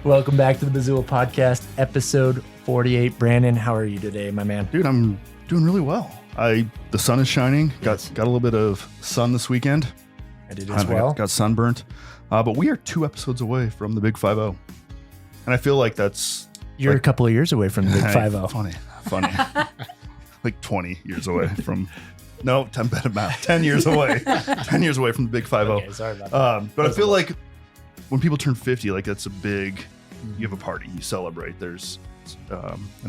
Welcome back to the Missoula podcast, episode 48. Brandon, how are you today, my man? Dude, I'm doing really well. The sun is shining. Got a little bit of sun this weekend. I did as well. Got sunburnt. But we are 2 episodes away from the Big 5-0. And I feel like that's... You're a couple of years away from the Big 5-0. Funny. Like 20 years away from... No, 10 better math. 10 years away. 10 years away from the Big 5-0. Okay, sorry about that. But I feel like when people turn 50, like that's a big... You have a party, you celebrate. There's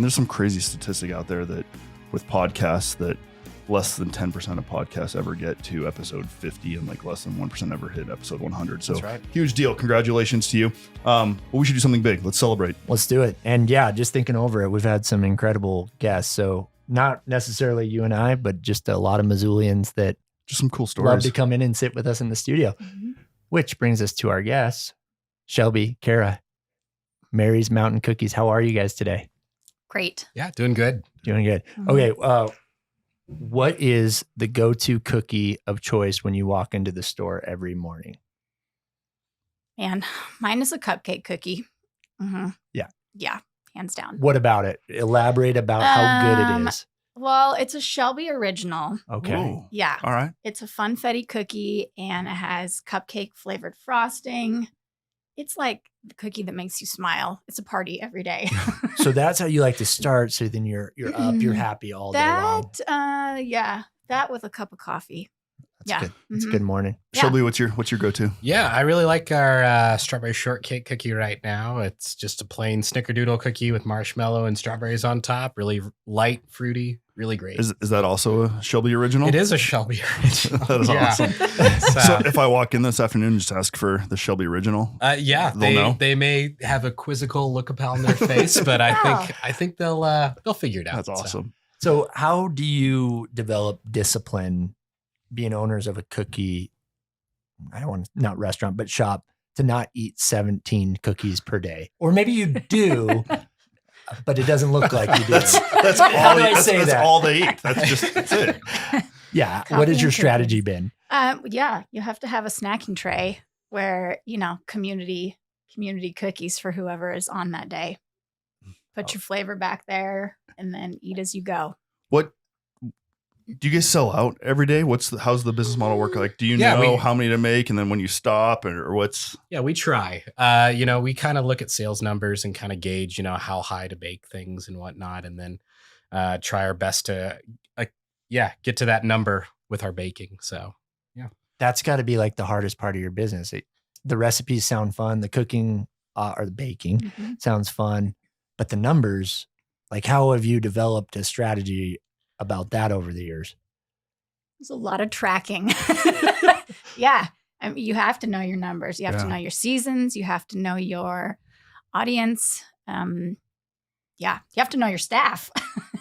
some crazy statistic out there that with podcasts that less than 10% of podcasts ever get to episode 50 and like less than 1% ever hit episode 100. So That's right. Huge deal. Congratulations to you. But we should do something big. Let's celebrate. Let's do it. And yeah, just thinking over it, we've had some incredible guests. So not necessarily you and I, but just a lot of Missoulians that Just some cool love stories. to come in and sit with us in the studio, which brings us to our guests, Shelby, Kara, Mary's Mountain Cookies. How are you guys today? Great. Yeah, doing good. Doing good. Okay. What is the go-to cookie of choice when you walk into the store every morning? And mine is a cupcake cookie. Yeah. Yeah, hands down. What about it? Elaborate about how good it is. Well, it's a Shelby original. Okay. Whoa. Yeah. All right. It's a funfetti cookie and it has cupcake flavored frosting. It's like the cookie that makes you smile. It's a party every day. So that's how you like to start. So then you're up, you're happy all day long. That with a cup of coffee. That's good. It's a good morning. Yeah. Shelby, what's your go-to? Yeah, I really like our strawberry shortcake cookie right now. It's just a plain snickerdoodle cookie with marshmallow and strawberries on top. Really light, fruity, really great. Is that also a Shelby original? It is a Shelby original. That is Yeah. awesome. So if I walk in this afternoon and just ask for the Shelby original, Yeah, they'll know? they may have a quizzical look upon their face, but I think they'll figure it out. that's awesome. So how do you develop discipline being owners of a cookie? I don't want not restaurant, but shop to not eat 17 cookies per day. Or maybe you do, but it doesn't look like you do. That's How all. do I say That's that? all they eat. That's it. Yeah. Coffee What has your and strategy cookies. been? Yeah, you have to have a snacking tray where, community cookies for whoever is on that day. Put your flavor back there and then eat as you go. What do you guys sell out every day? How's the business model work? Like, do you Yeah, know we- how many to make, and then when you stop, or what's? Yeah, we try. We kind of look at sales numbers and kind of gauge, how high to bake things and whatnot, and then try our best to, get to that number with our baking. So, That's got to be like the hardest part of your business. The recipes sound fun. The cooking or the baking sounds fun, but the numbers, like how have you developed a strategy about that over the years? There's a lot of tracking. Yeah. You have to know your numbers. You have to know your seasons. You have to know your audience. You have to know your staff.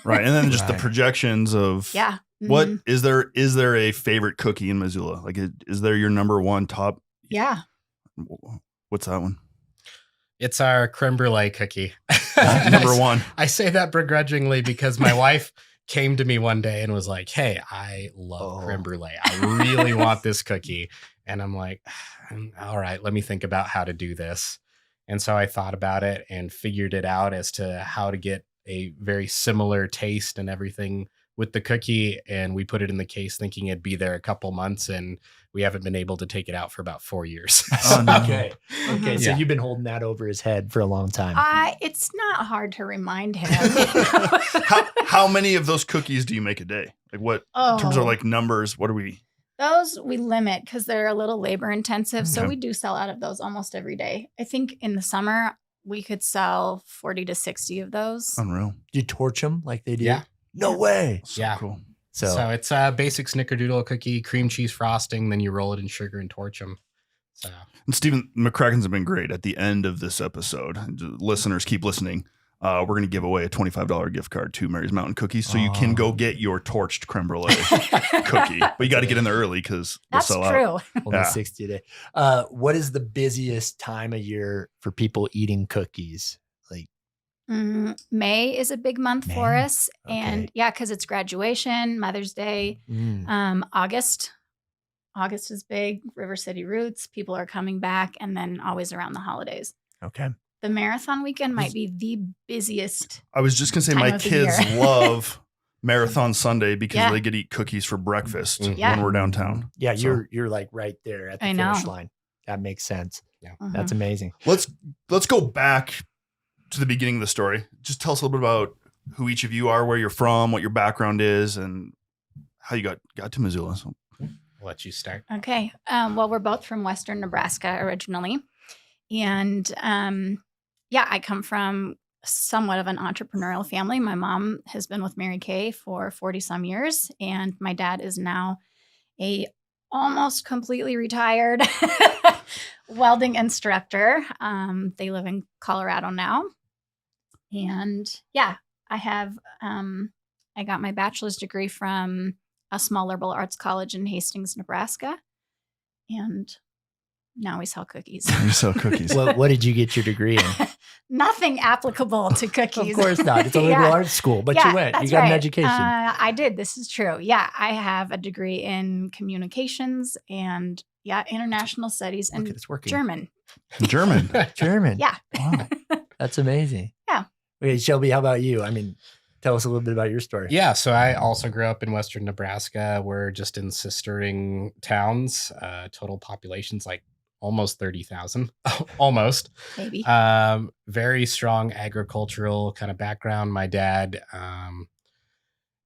Right, and then just the Right. projections of Yeah. what is there? Is there a favorite cookie in Missoula? Like, is there your number one top? Yeah. What's that one? it's our creme brulee cookie. Number one. I say that begrudgingly because my wife came to me one day and was like, "Hey, I love creme brulee. I really want this cookie." And I'm like, "All right, let me think about how to do this." And so I thought about it and figured it out as to how to get a very similar taste and everything with the cookie. And we put it in the case thinking it'd be there a couple months, and we haven't been able to take it out for about 4 years. Oh, no. Okay. Okay. So Yeah. you've been holding that over his head for a long time. It's not hard to remind him. How many of those cookies do you make a day? Like, what in terms of like numbers? What are we? Those we limit because they're a little labor intensive. So Okay. we do sell out of those almost every day. I think in the summer we could sell 40 to 60 of those. Unreal. Do you torch them like they do? Yeah. No way. So Yeah. cool. So it's a basic snickerdoodle cookie, cream cheese frosting, then you roll it in sugar and torch them. So And Stephen, McCrackens have been great. At the end of this episode, listeners, keep listening. We're going to give away a $25 gift card to Mary's Mountain Cookies, so you can go get your torched creme brulee cookie. But you got to get in there early because they'll That's sell out. true. Only Yeah. 60 a day. What is the busiest time of year for people eating cookies? Like, May is a big month for May? us. And yeah, because it's graduation, Mother's Day. August is big. River City Roots. People are coming back. And then always around the holidays. okay. the marathon weekend might be the busiest. I was just gonna say Time my of the kids year. love Marathon Sunday because Yeah. they get to eat cookies for breakfast Yeah. when we're downtown. Yeah, So- you're like right there at the I finish know. line. That makes sense. Mhm. That's amazing. Let's go back to the beginning of the story. Just tell us a little bit about who each of you are, where you're from, what your background is, and how you got to Missoula. So, I'll let you start. Okay. Well, we're both from Western Nebraska originally. And I come from somewhat of an entrepreneurial family. My mom has been with Mary Kay for 40 some years, and my dad is now a almost completely retired welding instructor. They live in Colorado now. And I have, I got my bachelor's degree from a small liberal arts college in Hastings, Nebraska. And now we sell cookies. you sell cookies. What did you get your degree in? Nothing applicable to cookies. Of course not. It's a liberal Yeah. arts school, but you went. You that's got an right. education. I did. This is true. Yeah, I have a degree in communications and international studies Look and at it's working. German. German. German. Yeah. Wow. That's amazing. Yeah. Okay, Shelby, how about you? I mean, tell us a little bit about your story. Yeah, so I also grew up in Western Nebraska. We're just in sistering towns. Total population's like almost 30,000, almost. Maybe. Very strong agricultural kind of background. My dad,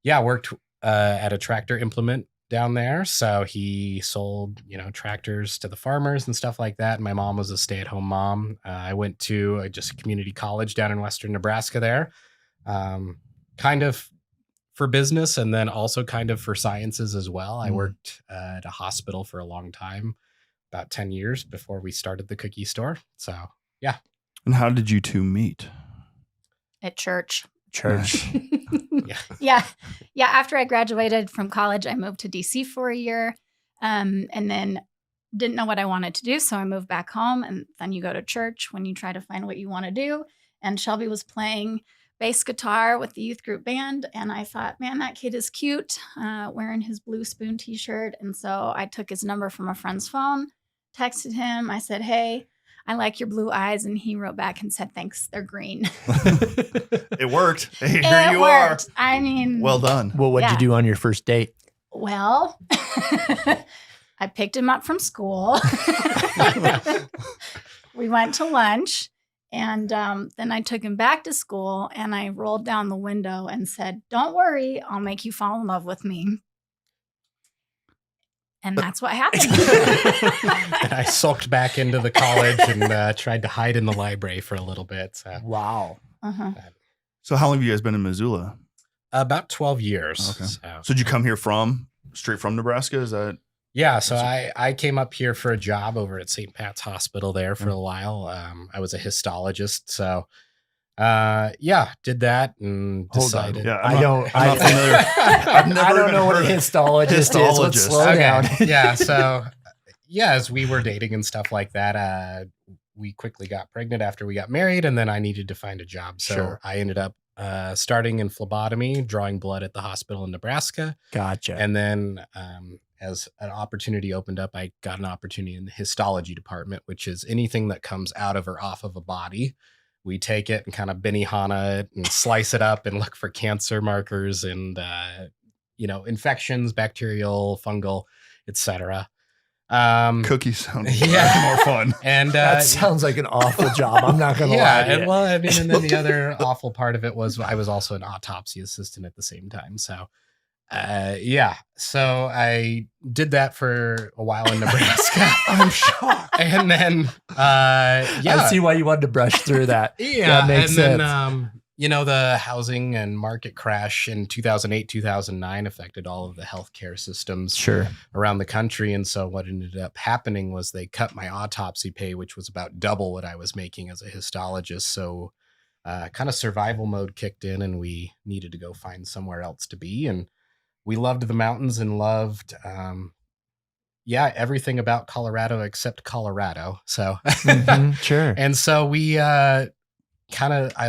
worked at a tractor implement down there. So he sold, tractors to the farmers and stuff like that. And my mom was a stay-at-home mom. I went to just a community college down in Western Nebraska there, kind of for business and then also kind of for sciences as well. I worked at a hospital for a long time, about 10 years before we started the cookie store. So, yeah. And how did you two meet? At church. Church. Yeah. After I graduated from college, I moved to DC for a year, and then didn't know what I wanted to do. So I moved back home, and then you go to church when you try to find what you want to do. And Shelby was playing bass guitar with the youth group band. And I thought, man, that kid is cute, wearing his Blue Spoon t-shirt. And so I took his number from a friend's phone, texted him. I said, hey, I like your blue eyes. And he wrote back and said, thanks, they're green. It worked. Hey, It here you worked. I mean, are. Well done. Well, what'd you do on your first date? well, I picked him up from school. We went to lunch, and then I took him back to school, and I rolled down the window and said, don't worry, I'll make you fall in love with me. And that's what happened. And I sulked back into the college and tried to hide in the library for a little bit. So. Wow. Uh-huh. So how long have you guys been in Missoula? About 12 years. Okay. So. So did you come here straight from Nebraska? Is that? Yeah, so I came up here for a job over at St. Pat's Hospital there for a while. I was a histologist, so did that and Hold on. decided. Yeah, I'm not familiar. I've never I don't even know what a heard of histologist is. Let's histologist. slow Okay. down. Yeah, so as we were dating and stuff like that, we quickly got pregnant after we got married, and then I needed to find a job. So Sure. I ended up starting in phlebotomy, drawing blood at the hospital in Nebraska. Gotcha. And then as an opportunity opened up, I got an opportunity in the histology department, which is anything that comes out of or off of a body. We take it and kind of Benihana it and slice it up and look for cancer markers and, infections, bacterial, fungal, etc. Cookies sound Yeah. more fun. And that sounds like an awful job. I'm not going to lie to you. and then the other awful part of it was I was also an autopsy assistant at the same time. So, so I did that for a while in Nebraska. I'm shocked. And then, I see why you wanted to brush through that. yeah, That makes and sense. then, the housing and market crash in 2008, 2009 affected all of the healthcare systems Sure. around the country. And so what ended up happening was they cut my autopsy pay, which was about double what I was making as a histologist. So kind of survival mode kicked in, and we needed to go find somewhere else to be. And we loved the mountains and loved, everything about Colorado except Colorado. So, Mhm, sure. and so we I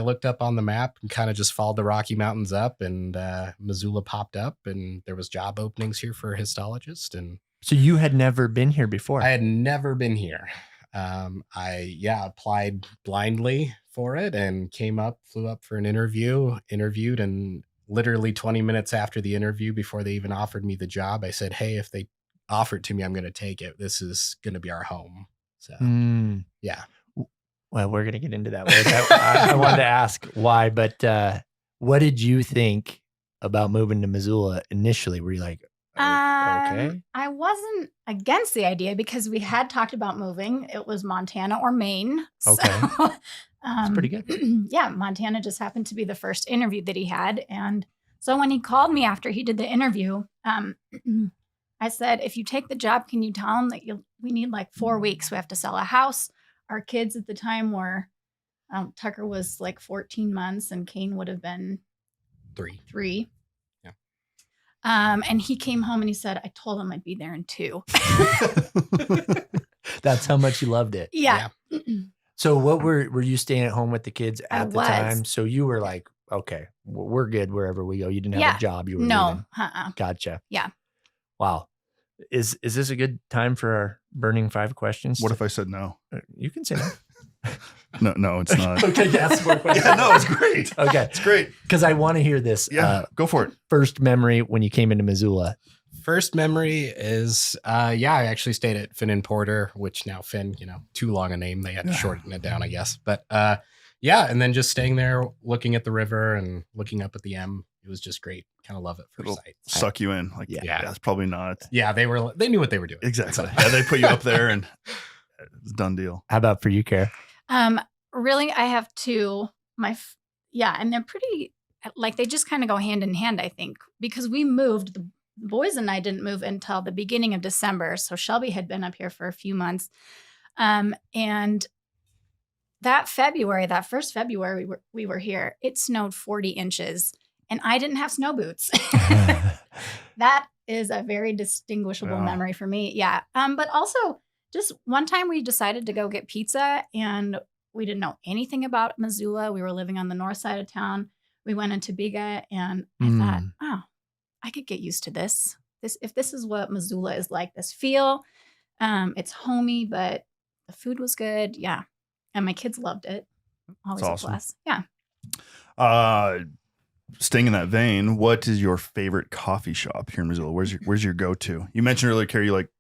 looked up on the map and kind of just followed the Rocky Mountains up, and Missoula popped up, and there was job openings here for a histologist. And So you had never been here before. I had never been here. I applied blindly for it and flew up for an interviewed, and literally 20 minutes after the interview, before they even offered me the job, I said, hey, if they offer it to me, I'm going to take it. This is going to be our home. So yeah. Well, we're going to get into that later. I wanted to ask why, but what did you think about moving to Missoula initially? Were you like, okay? I wasn't against the idea because we had talked about moving. It was Montana or Maine. Okay. So, That's pretty good. Yeah, Montana just happened to be the first interview that he had. And so when he called me after he did the interview, I said, if you take the job, can you tell him that we need like 4 weeks? We have to sell a house. Our kids at the time were, Tucker was like 14 months and Kane would have been 3. Yeah. And he came home and he said, I told him I'd be there in 2. That's how much you loved it. Yeah. So what were you staying at home with the kids at the was. time? So you were like, okay, we're good wherever we go. You didn't have a job. You were no. leaving. Gotcha. Yeah. Wow. Is this a good time for our burning 5 questions? What if I said no? You can say no. No, it's not. Okay, yes. More questions. Yeah, no, it's great. Okay. It's great. Because I want to hear this. Yeah, go for it. First memory when you came into Missoula. First memory is, I actually stayed at Finn and Porter, which now Finn, too long a name. They had to shorten it down, I guess. But and then just staying there, looking at the river and looking up at the M. It was just great. Kind of love it first sight. Suck you in. Like, yeah, it's probably not. Yeah, they knew what they were doing. Exactly. Yeah, they put you up there and it's a done deal. How about for you, Kara? Really, I have 2. And they're pretty, like, they just kind of go hand in hand, I think, because we moved. The boys and I didn't move until the beginning of December. So Shelby had been up here for a few months. And that first February we were here, it snowed 40 inches and I didn't have snow boots. That is a very distinguishable memory for me. Yeah. But also just one time we decided to go get pizza and we didn't know anything about Missoula. We were living on the north side of town. We went into Biga and I thought, oh, I could get used to this. If this is what Missoula is like, this feel, it's homey, but the food was good. Yeah. And my kids loved it. Always That's a awesome. plus. Yeah. Staying in that vein, what is your favorite coffee shop here in Missoula? Where's your go-to? You mentioned earlier, Carrie, you like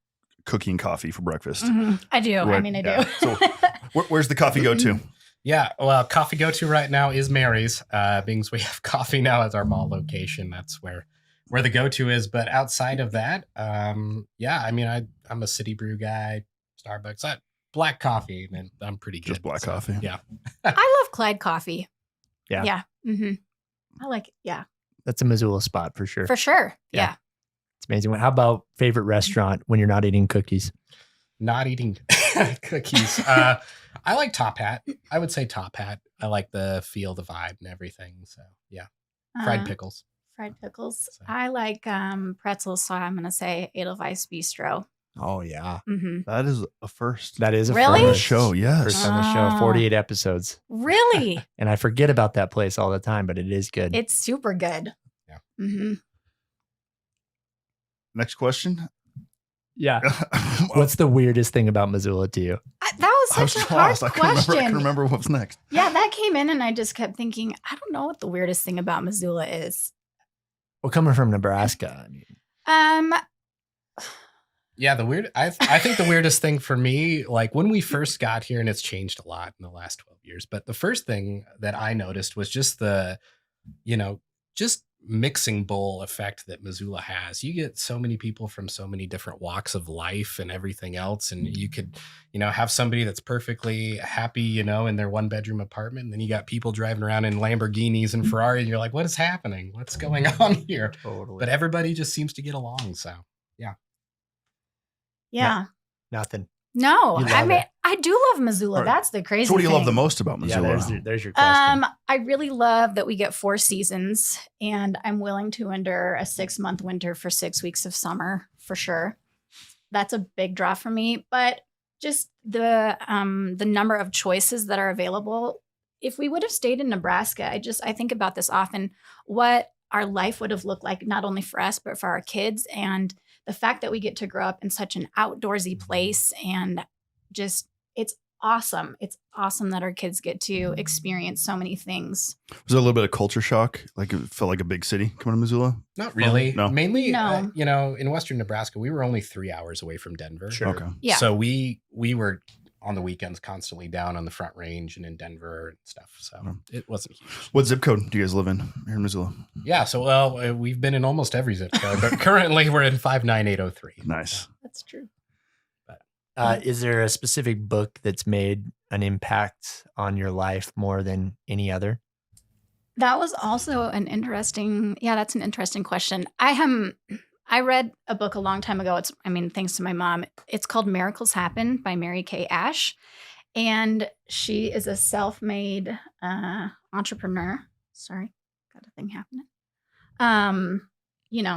cooking coffee for breakfast. Mm-hmm. I do. What? I mean, I do. So where's the coffee go-to? Yeah, well, coffee go-to right now is Mary's. Being we have coffee now as our mall location. That's where the go-to is. But outside of that, I'm a City Brew guy, Starbucks. Black coffee, and I'm pretty good. Just black coffee. Yeah. I love Clyde coffee. Yeah. Yeah. Mm-hmm. I like it. Yeah. That's a Missoula spot for sure. For sure. Yeah. It's amazing. How about favorite restaurant when you're not eating cookies? Not eating cookies. I like Top Hat. I would say Top Hat. I like the feel, the vibe, and everything. So yeah. Fried pickles. Fried pickles. So. I like pretzels, so I'm going to say Edelweiss Bistro. Oh, yeah. Mm-hmm. That is a first. That is a Really? On the first. show, yes. First on the show, 48 episodes. Really? And I forget about that place all the time, but it is good. It's super good. Yeah. Mm-hmm. Next question. Yeah. What's the weirdest thing about Missoula to you? That was I was such a just hard lost. I question. couldn't remember what was next. Yeah, that came in and I just kept thinking, I don't know what the weirdest thing about Missoula is. Well, coming from Nebraska, I mean, Yeah, I think the weirdest thing for me, like when we first got here, and it's changed a lot in the last 12 years, but the first thing that I noticed was just the, just mixing bowl effect that Missoula has. You get so many people from so many different walks of life and everything else. And you could, have somebody that's perfectly happy, in their 1-bedroom apartment. And then you got people driving around in Lamborghinis and Ferrari. And you're like, what is happening? What's going on here? totally. But everybody just seems to get along. So yeah. Nothing. No, You love I mean, it. I do love Missoula. All right. That's the crazy So what do you love thing. the most about Yeah, Missoula? there's your question. I really love that we get 4 seasons, and I'm willing to endure a 6-month winter for 6 weeks of summer for sure. That's a big draw for me. But just the number of choices that are available. If we would have stayed in Nebraska, I think about this often. What our life would have looked like, not only for us but for our kids, and the fact that we get to grow up in such an outdoorsy place and just it's awesome. It's awesome that our kids get to experience so many things. Was there a little bit of culture shock? Like it felt like a big city coming to Missoula? Not really. No. Mainly, No. In Western Nebraska, we were only 3 hours away from Denver. Sure. Okay. Yeah. So we were on the weekends constantly down on the Front Range and in Denver and stuff. So it wasn't huge. What zip code do you guys live in here in Missoula? Yeah. So, we've been in almost every zip code, but currently we're in 59803. Nice. That's true. Is there a specific book that's made an impact on your life more than any other? That was also that's an interesting question. I read a book a long time ago. Thanks to my mom. It's called Miracles Happen by Mary Kay Ash. And she is a self-made entrepreneur. Sorry, got a thing happening.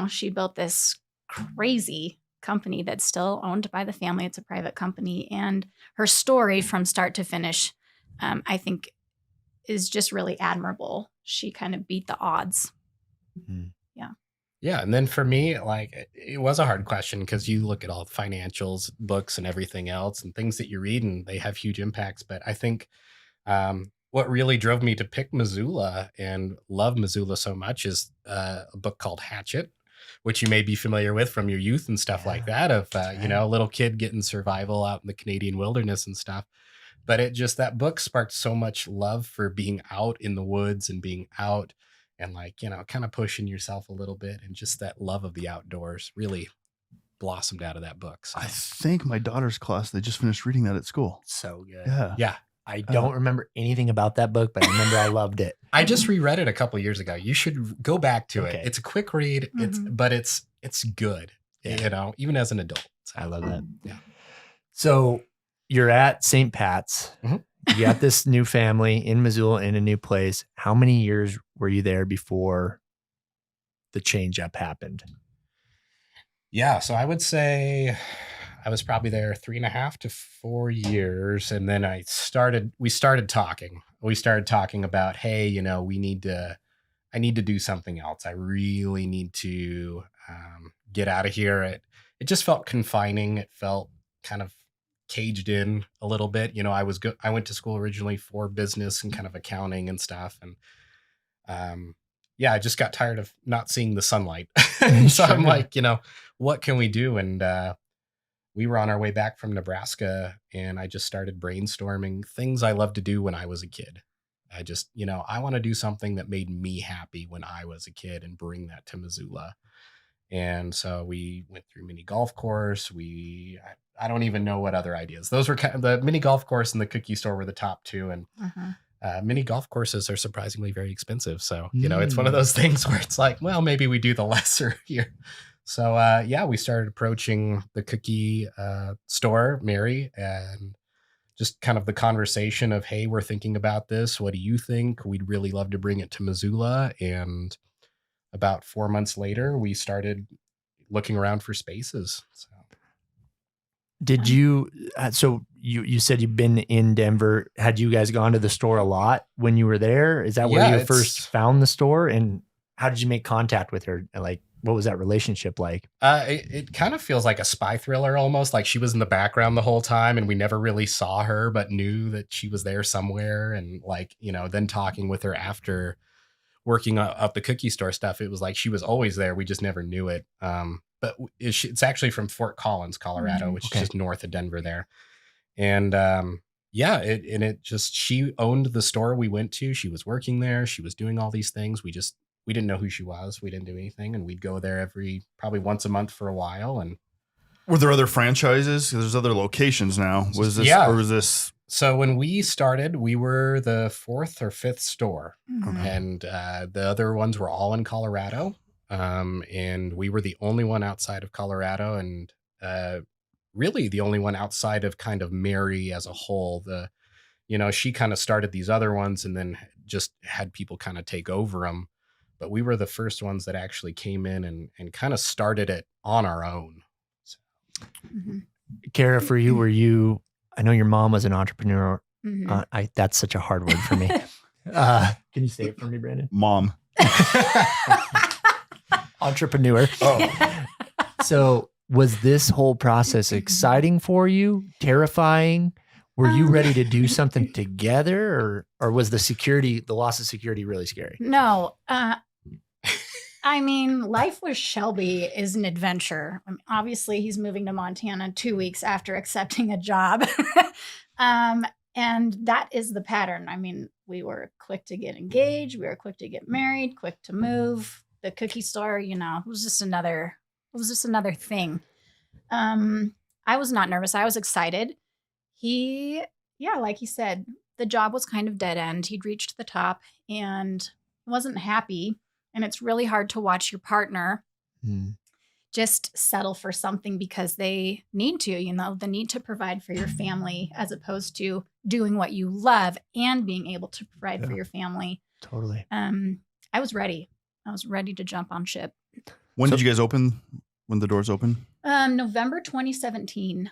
She built this crazy company that's still owned by the family. It's a private company. And her story from start to finish, I think, is just really admirable. She kind of beat the odds. Mm-hmm. Yeah. And then for me, it was a hard question because you look at all the financials, books and everything else and things that you read and they have huge impacts. But I think what really drove me to pick Missoula and love Missoula so much is a book called Hatchet, which you may be familiar with from your youth and stuff like that of, a little kid getting survival out in the Canadian wilderness and stuff. But that book sparked so much love for being out in the woods and being out and kind of pushing yourself a little bit. And just that love of the outdoors really blossomed out of that book. So. I think my daughter's class, they just finished reading that at school. So good. Yeah. Yeah. I don't remember anything about that book, but I remember I loved it. I just reread it a couple of years ago. You should go back to Okay. it. It's a quick read. But it's good, even as an adult. So, I love that. Yeah. So you're at St. Pat's. Mhm. You got this new family in Missoula in a new place. How many years were you there before the change up happened? Yeah. So I would say I was probably there 3.5 to 4 years. And then we started talking. We started talking about, hey, I need to do something else. I really need to get out of here. It just felt confining. It felt kind of caged in a little bit. I went to school originally for business and kind of accounting and stuff. And I just got tired of not seeing the sunlight. So I'm like, what can we do? And we were on our way back from Nebraska and I just started brainstorming things I loved to do when I was a kid. I just, I want to do something that made me happy when I was a kid and bring that to Missoula. And so we went through mini golf course. I don't even know what other ideas. Those were kind of the mini golf course and the cookie store were the top two. And mini golf courses are surprisingly very expensive. So, it's one of those things where it's like, well, maybe we do the lesser here. So, we started approaching the cookie store, Mary, and just kind of the conversation of, hey, we're thinking about this. What do you think? We'd really love to bring it to Missoula. And about 4 months later, we started looking around for spaces. So. Did you, so you said you've been in Denver. Had you guys gone to the store a lot when you were there? Is that where you first found the store? And how did you make contact with her? Like, what was that relationship like? It kind of feels like a spy thriller almost, like she was in the background the whole time and we never really saw her, but knew that she was there somewhere. And then talking with her after working up the cookie store stuff, it was like she was always there. We just never knew it. But it's actually from Fort Collins, Colorado, which is just north of Denver there. And she owned the store we went to. She was working there. She was doing all these things. We didn't know who she was. We didn't do anything. And we'd go there probably once a month for a while. And were there other franchises? There's other locations now. Or was this? So when we started, we were the 4th or 5th store. Okay. And the other ones were all in Colorado. And we were the only one outside of Colorado and really the only one outside of kind of Mary as a whole. She kind of started these other ones and then just had people kind of take over them. But we were the first ones that actually came in and kind of started it on our own. So. Kara, for you, I know your mom was an entrepreneur. Mm-hmm. That's such a hard word for me. Can you say it for me, Brandon? Mom. Entrepreneur. Oh. So was this whole process exciting for you? Terrifying? Were you ready to do something together, or was the loss of security really scary? No. I mean, life with Shelby is an adventure. I mean, obviously, he's moving to Montana 2 weeks after accepting a job. And that is the pattern. I mean, we were quick to get engaged. We were quick to get married, quick to move. The cookie store, it was just another thing. I was not nervous. I was excited. Like he said, the job was kind of dead end. He'd reached the top and wasn't happy. And it's really hard to watch your partner just settle for something because they need to, the need to provide for your family as opposed to doing what you love and being able to provide for your family. Totally. I was ready. I was ready to jump on ship. When did you guys open? When the doors open? November 2017.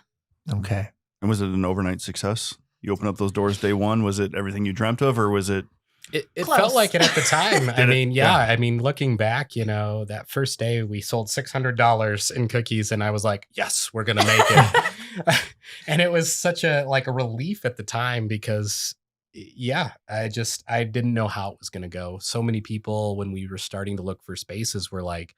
Okay. And was it an overnight success? You opened up those doors day one. Was it everything you dreamt of, or was it? It Close. felt like it at the time. I mean, Yeah. I mean, looking back, that first day we sold $600 in cookies, and I was like, yes, we're going to make it. And it was such a relief at the time because I didn't know how it was going to go. So many people, when we were starting to look for spaces, were like,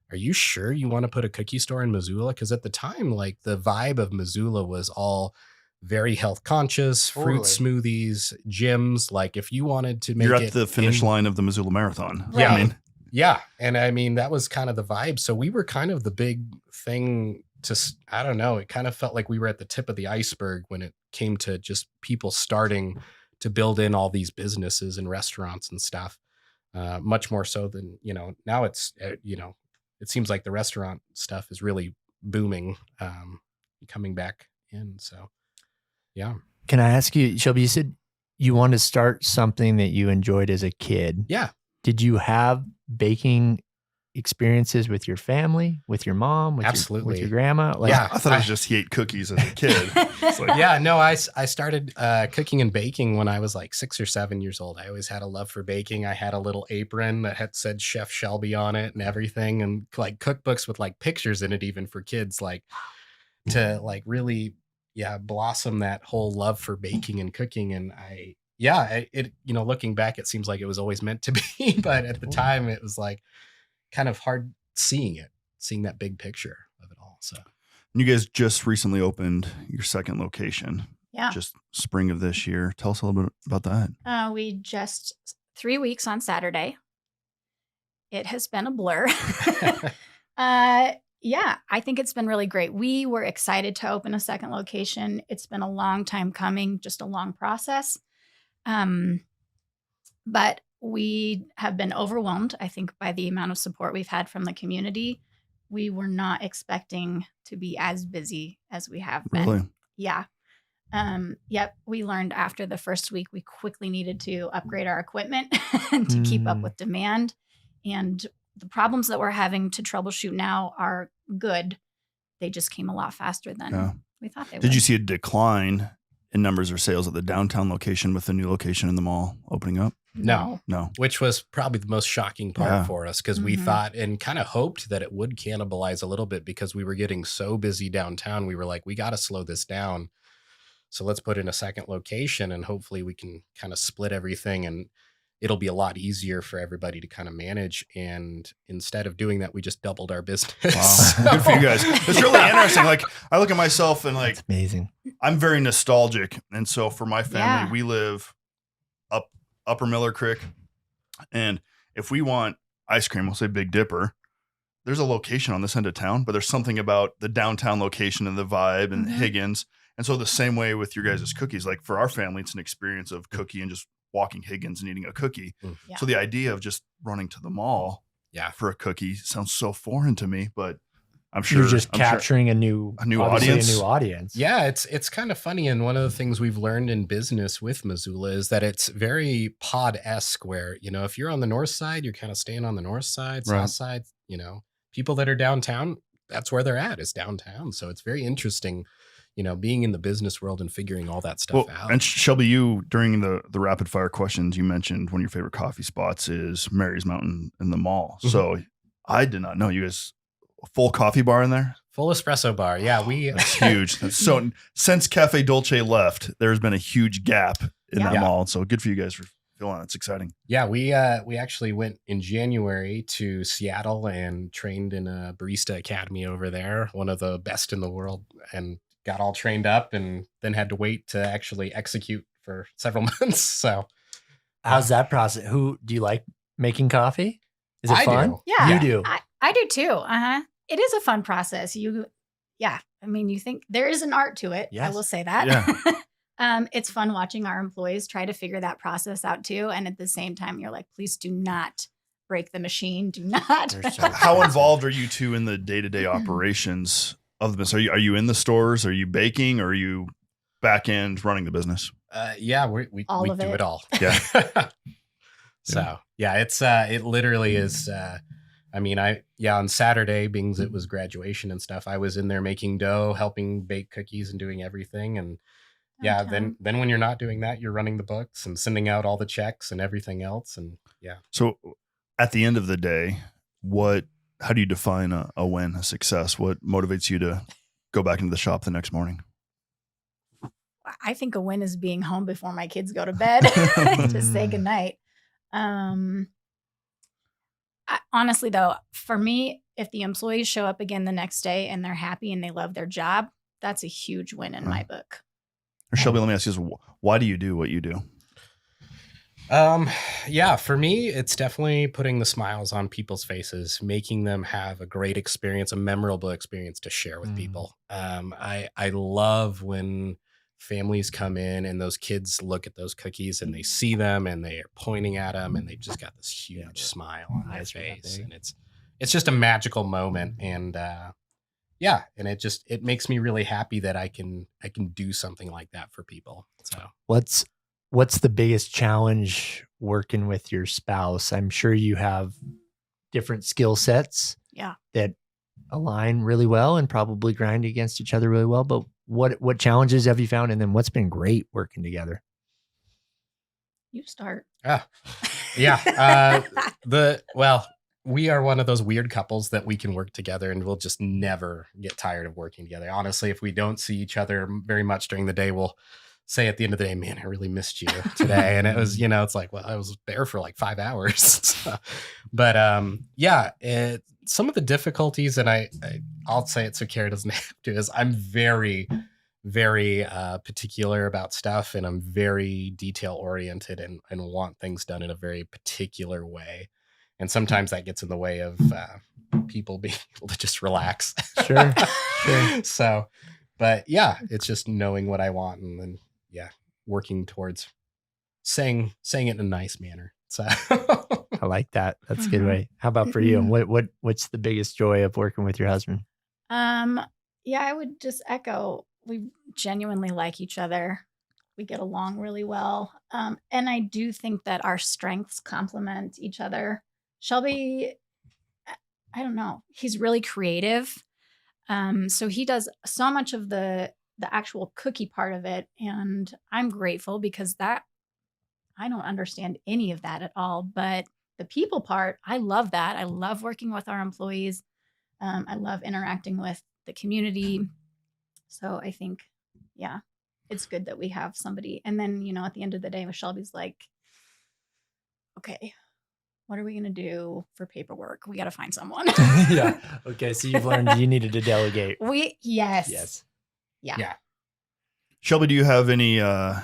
are you sure you want to put a cookie store in Missoula? Because at the time, the vibe of Missoula was all very health conscious, fruit smoothies, gyms. If you wanted to make You're at the finish line of the Missoula Marathon. Right. I mean, yeah. And I mean, that was kind of the vibe. So we were kind of the big thing I don't know. It kind of felt like we were at the tip of the iceberg when it came to just people starting to build in all these businesses and restaurants and stuff. Much more so than, now it's, it seems like the restaurant stuff is really booming, coming back in. So, yeah. Can I ask you, Shelby, you said you want to start something that you enjoyed as a kid. Yeah. Did you have baking experiences with your family, with your mom, with Absolutely. with your grandma? Yeah. I thought it was just he ate cookies as a kid. It's like, Yeah, no, I started cooking and baking when I was 6 or 7 years old. I always had a love for baking. I had a little apron that had said Chef Shelby on it and everything, and cookbooks with pictures in it, even for kids, to really, blossom that whole love for baking and cooking. And looking back, it seems like it was always meant to be, but at the time it was kind of hard seeing that big picture of it all. So. you guys just recently opened your second location. Yeah. Just spring of this year. Tell us a little bit about that. We just 3 weeks on Saturday. It has been a blur. I think it's been really great. We were excited to open a second location. It's been a long time coming, just a long process. But we have been overwhelmed, I think, by the amount of support we've had from the community. We were not expecting to be as busy as we have been. Really? Yeah. We learned after the first week, we quickly needed to upgrade our equipment to keep up with demand. And the problems that we're having to troubleshoot now are good. They just came a lot faster than we thought they would. Did you see a decline in numbers or sales at the downtown location with the new location in the mall opening up? No. Which Which was probably the most shocking part for us because we Mhm. thought and kind of hoped that it would cannibalize a little bit because we were getting so busy downtown. We were like, we got to slow this down. So let's put in a second location and hopefully we can kind of split everything and it'll be a lot easier for everybody to kind of manage. And instead of doing that, we just doubled our business. Wow. Good for you guys. It's really interesting. I look at myself and It's amazing. I'm very nostalgic. And so for my family, Yeah. we live up Upper Miller Creek. And if we want ice cream, we'll say Big Dipper. There's a location on this end of town, but there's something about the downtown location and the vibe and Mhm. Higgins. And so the same way with your guys' cookies, for our family, it's an experience of cookie and just walking Higgins and eating a cookie. Yeah. So the idea of just running to the mall for a cookie sounds so foreign to me, but I'm sure You're just I'm sure- capturing a new audience. A new audience. Yeah, it's kind of funny. And one of the things we've learned in business with Missoula is that it's very pod-esque where, if you're on the north side, you're kind of staying on the north side, Right. south side, people that are downtown, that's where they're at, is downtown. So it's very interesting, being in the business world and figuring all that stuff out. And Shelby, you during the rapid fire questions, you mentioned one of your favorite coffee spots is Mary's Mountain in the mall. Mhm. So I did not know you guys a full coffee bar in there. Full espresso bar. Yeah, That's huge. So since Cafe Dolce left, there's been a huge gap in that mall. So good for you guys for filling it. It's exciting. Yeah, we actually went in January to Seattle and trained in a barista academy over there, one of the best in the world, and got all trained up and then had to wait to actually execute for several months. So how's that process? Who do you like making coffee? Is it fun? do. Yeah. You do. I do too. It is a fun process. I mean, you think there is an art to it. Yes. I will say that. Yeah. It's fun watching our employees try to figure that process out too. And at the same time, you're like, please do not break the machine. Do not. They're so How involved are you two in the day-to-day operations of the business? Are you in the stores? Are you baking? Or are you back end running the business? Yeah, we All of do it. it all. Yeah. So yeah, it's it literally is. I mean, on Saturday, being it was graduation and stuff, I was in there making dough, helping bake cookies and doing everything. And yeah, Okay. then when you're not doing that, you're running the books and sending out all the checks and everything else. And yeah. So at the end of the day, how do you define a win, a success? What motivates you to go back into the shop the next morning? I think a win is being home before my kids go to bed to say goodnight. Honestly, though, for me, if the employees show up again the next day and they're happy and they love their job, that's a huge win in my book. Or Shelby, let me ask you this. Why do you do what you do? Yeah, for me, it's definitely putting the smiles on people's faces, making them have a great experience, a memorable experience to share with people. I love when families come in and those kids look at those cookies and they see them and they are pointing at them and they've just got this huge smile on their face, and it's just a magical moment. And and it makes me really happy that I can do something like that for people. So what's the biggest challenge working with your spouse? I'm sure you have different skill sets that align really well and probably grind against each other really well, but what challenges have you found? And then what's been great working together? You start. We are one of those weird couples that we can work together and we'll just never get tired of working together. Honestly, if we don't see each other very much during the day, we'll say at the end of the day, man, I really missed you today. And it was, it's like, well, I was there for like 5 hours. But some of the difficulties, and I'll say it so Kara doesn't have to, is I'm very, very particular about stuff, and I'm very detail oriented and want things done in a very particular way. And sometimes that gets in the way of people being able to just relax. Sure. So, but yeah, it's just knowing what I want and then working towards saying it in a nice manner. So I like that. That's a good way. How about for you? What's the biggest joy of working with your husband? I would just echo, we genuinely like each other. We get along really well. And I do think that our strengths complement each other. Shelby, I don't know, he's really creative. So he does so much of the actual cookie part of it. And I'm grateful because I don't understand any of that at all. But the people part, I love that. I love working with our employees. I love interacting with the community. So I think, it's good that we have somebody. And then, at the end of the day, Shelby's like, okay, what are we going to do for paperwork? We got to find someone. Yeah. Okay. So you've learned you needed to delegate. Yes. Yeah. Shelby, do you have any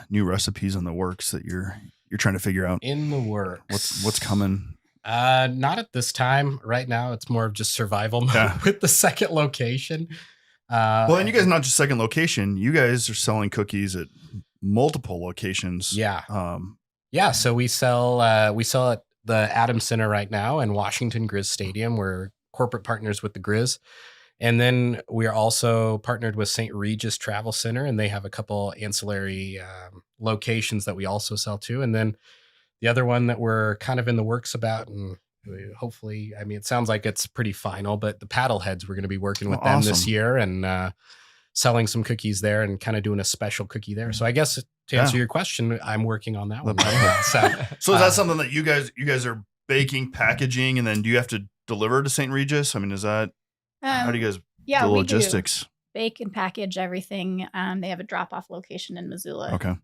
new recipes in the works that you're trying to figure out? In the works. What's coming? Not at this time. Right now, it's more of just survival mode with the second location. And you guys not just second location. You guys are selling cookies at multiple locations. Yeah. So we sell at the Adams Center right now and Washington Grizz Stadium. We're corporate partners with the Grizz. And then we are also partnered with St. Regis Travel Center, and they have a couple ancillary locations that we also sell to. And then the other one that we're kind of in the works about, and hopefully, it sounds like it's pretty final, but the Paddleheads, we're going to be working with them this year and selling some cookies there and kind of doing a special cookie there. So I guess to answer your question, I'm working on that one. So is that something that you guys are baking, packaging, and then do you have to deliver to St. Regis? Is that how do you guys Yeah, the we logistics. do bake and package everything. They have a drop-off location in Missoula. Okay.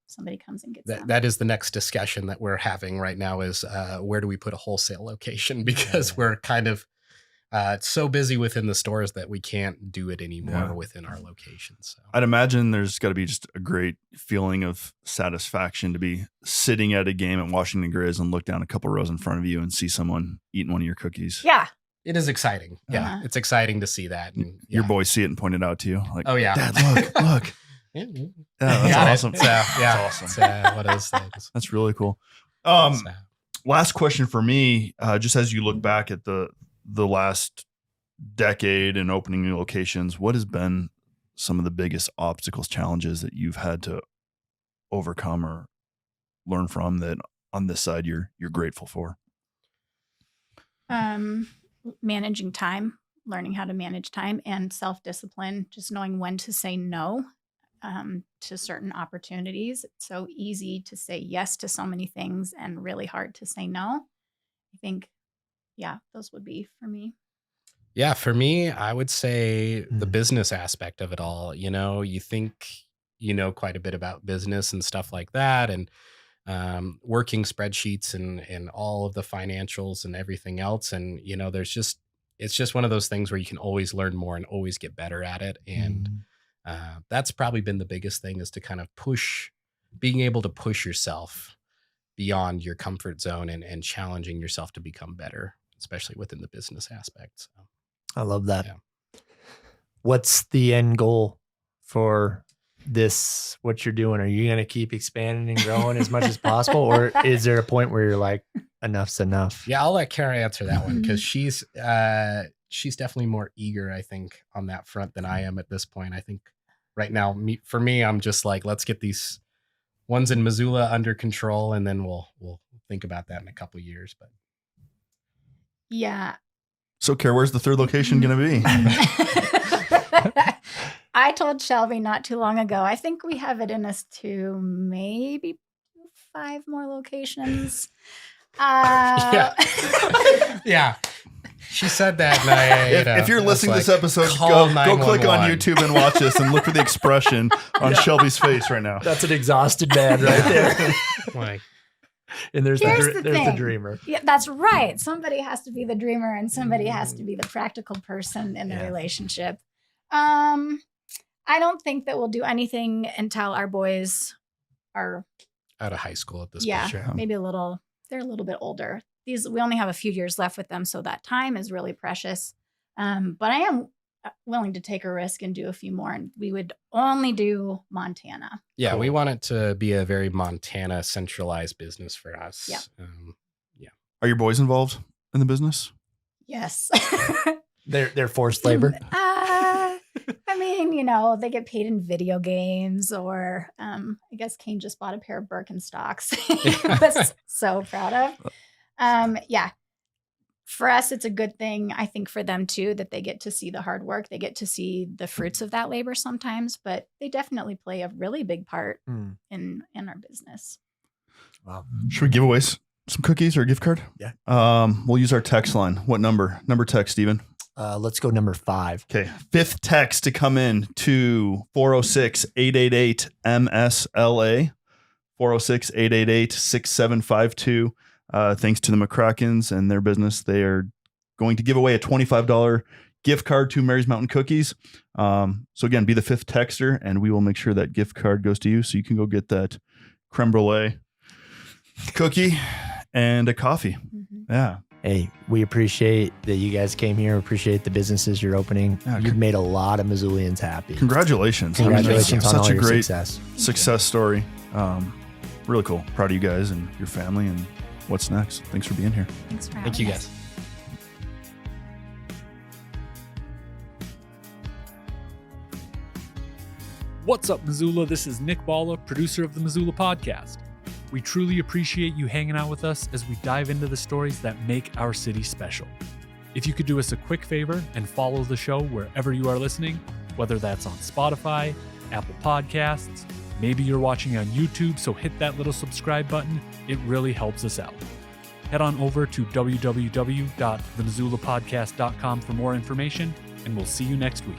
Somebody comes and gets them. That is the next discussion that we're having right now is where do we put a wholesale location? Because we're kind of so busy within the stores that we can't do it anymore within our locations. So. I'd imagine there's got to be just a great feeling of satisfaction to be sitting at a game at Washington Grizz and look down a couple rows in front of you and see someone eating one of your cookies. Yeah. It is exciting. Yeah. It's exciting to see that. And, your boys see it and point it out to you. Like, oh, yeah. Dad, look. That's awesome. That's awesome. What is things? That's really cool. Last question for me, just as you look back at the last decade and opening new locations, what has been some of the biggest obstacles, challenges that you've had to overcome or learn from that on this side you're grateful for? Managing time, learning how to manage time, and self-discipline, just knowing when to say no to certain opportunities. It's so easy to say yes to so many things and really hard to say no. I think, those would be for me. Yeah, for me, I would say the business aspect of it all. You think you know quite a bit about business and stuff like that, and working spreadsheets and all of the financials and everything else. And, it's just one of those things where you can always learn more and always get better at it. And that's probably been the biggest thing, is to kind of being able to push yourself beyond your comfort zone and challenging yourself to become better, especially within the business aspect. So, I love that. Yeah. What's the end goal for this, what you're doing? Are you going to keep expanding and growing as much as possible? Or is there a point where you're like, enough's enough? Yeah, I'll let Kara answer that one, because she's definitely more eager, I think, on that front than I am at this point. I think right now, for me, I'm just like, let's get these ones in Missoula under control, and then we'll think about that in a couple of years. But yeah. So, Kara, where's the third location going to be? I told Shelby not too long ago, I think we have it in us to maybe 5 more locations. Yeah. She said that. And if you're listening to this episode, go click on YouTube and watch this and look for the expression on Shelby's face right now. That's an exhausted man right there. Like, and there's the dreamer. Yeah, that's right. Somebody has to be the dreamer and somebody has to be the practical person in the relationship. I don't think that we'll do anything until our boys are out of high school at this point. Sure. Maybe they're a little bit older. We only have a few years left with them, so that time is really precious. But I am willing to take a risk and do a few more, and we would only do Montana. Yeah, we want it to be a very Montana centralized business for us. Yeah. Are your boys involved in the business? Yes. They're forced labor. I mean, they get paid in video games, or I guess Kane just bought a pair of Birkenstocks he was so proud of. For us, it's a good thing. I think for them too, that they get to see the hard work. They get to see the fruits of that labor sometimes, but they definitely play a really big part in our business. Wow. Should we give away some cookies or a gift card? Yeah. We'll use our text line. What number text, Steven? Let's go number 5. Okay. 5th text to come in to 406-888-MSLA, 406-888-6752. Thanks to the McCrackens and their business, they are going to give away a $25 gift card to Mary's Mountain Cookies. So again, be the 5th texter, and we will make sure that gift card goes to you, so you can go get that creme brulee cookie and a coffee. Mm-hmm. Yeah. Hey, we appreciate that you guys came here. Appreciate the businesses you're opening. You've made a lot of Missoulians happy. Congratulations. Congratulations on such all a your great success story. Really cool. Proud of you guys and your family and what's next. Thanks for being here. Thanks for having thank you us. guys. What's up, Missoula? This is Nick Balla, producer of the Missoula podcast. We truly appreciate you hanging out with us as we dive into the stories that make our city special. If you could do us a quick favor and follow the show wherever you are listening, whether that's on Spotify, Apple Podcasts, maybe you're watching on YouTube, so hit that little subscribe button. It really helps us out. Head on over to www.themissoulapodcast.com for more information and we'll see you next week.